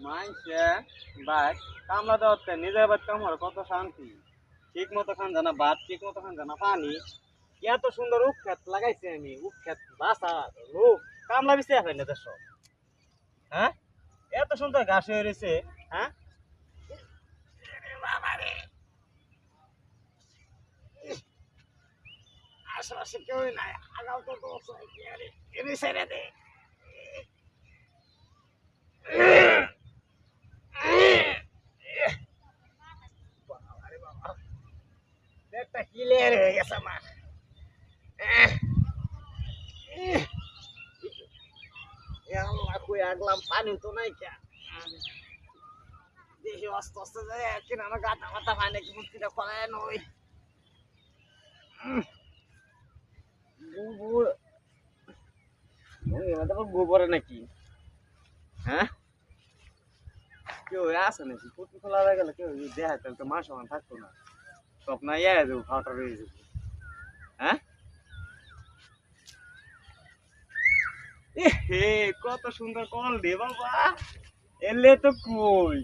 মাইসে ভাই কামলা দেওয়াতে নিজের বাদ কামড় কত শান্তি ঠিক মতো খান জানা ভাত ঠিক মতো খান জানা পানি এত সুন্দর উক্ষেত লাগাইছি আমি উক্ষেত বাসা লোক কামলা বিছে ফেলে দেশ হ্যাঁ এত সুন্দর ঘাস হয়ে রয়েছে হ্যাঁ আশেপাশে কেউ নাই আগাও তো ছেড়ে দে একটা ক্লিয়ার হয়ে গেছে আমার আগলাম পানি তো নাই কে দেখি আস্তে আস্তে যায় কিনা আমার গাটা মাথা পায় নাকি মুক্তিটা খোলায় নই গোবর গোবরে নাকি হ্যাঁ কেউ আসে নাকি পুটি খোলা হয়ে গেলে কেউ দেখা তাহলে তো মাস সমান থাকতো না স্বপ্ন ইয়ে যাবো খাওয়াটা রয়ে যাবো হ্যাঁ হে কত সুন্দর কল রে বাবা এলে তো কই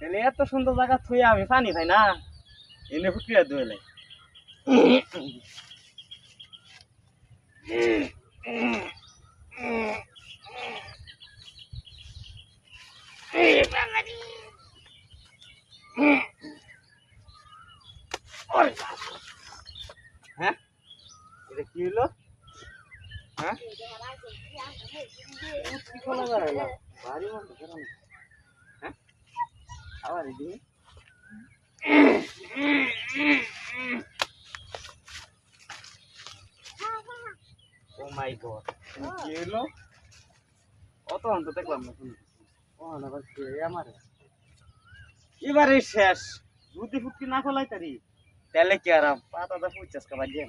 এলে এত সুন্দর জায়গা থুই আমি পানি খাই না এনে ফুটিয়ে দোলে হ্যাঁ এটা কি হলো হ্যাঁ কি খোলা বেড়াইলাম ভারী মন্দ কেন হ্যাঁ আবার এদিকে ও মাই গড কি হলো অত অন্ত দেখলাম না শুনি ও আবার কে আমার এবারে শেষ যদি ফুটকি না খোলাই তারি তাহলে কি আরাম পাতাটা ফুটছাস খাবার দিয়ে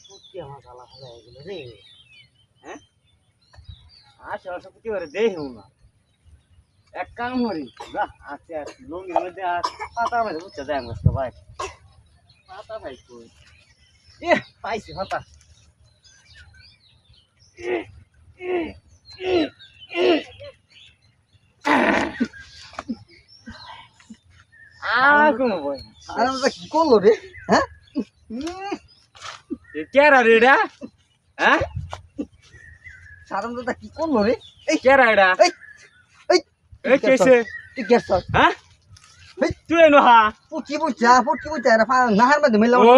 ফুটকি আমার গালা ফেলা এগুলো রে হ্যাঁ আশেপাশে ফুটি করে দেহেও না এক কাম করি যা আছে লঙ্গির মধ্যে পাতা মধ্যে বুঝতে যায় মস্ত ভাই পাতা ভাই কই এ পাইছি পাতা কোনো বই আর আমরা কি করলো রে হ্যাঁ কেরা রে এটা হ্যাঁ সারাম দাদা কি করলো রে এই কেরা এটা এই এই এই কেসে তুই গেছ হ্যাঁ তুই এনো হা পুটি বুঝা এরা নাহার মধ্যে মিলাম ও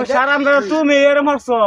সারাম দাদা তুমি এর মারছো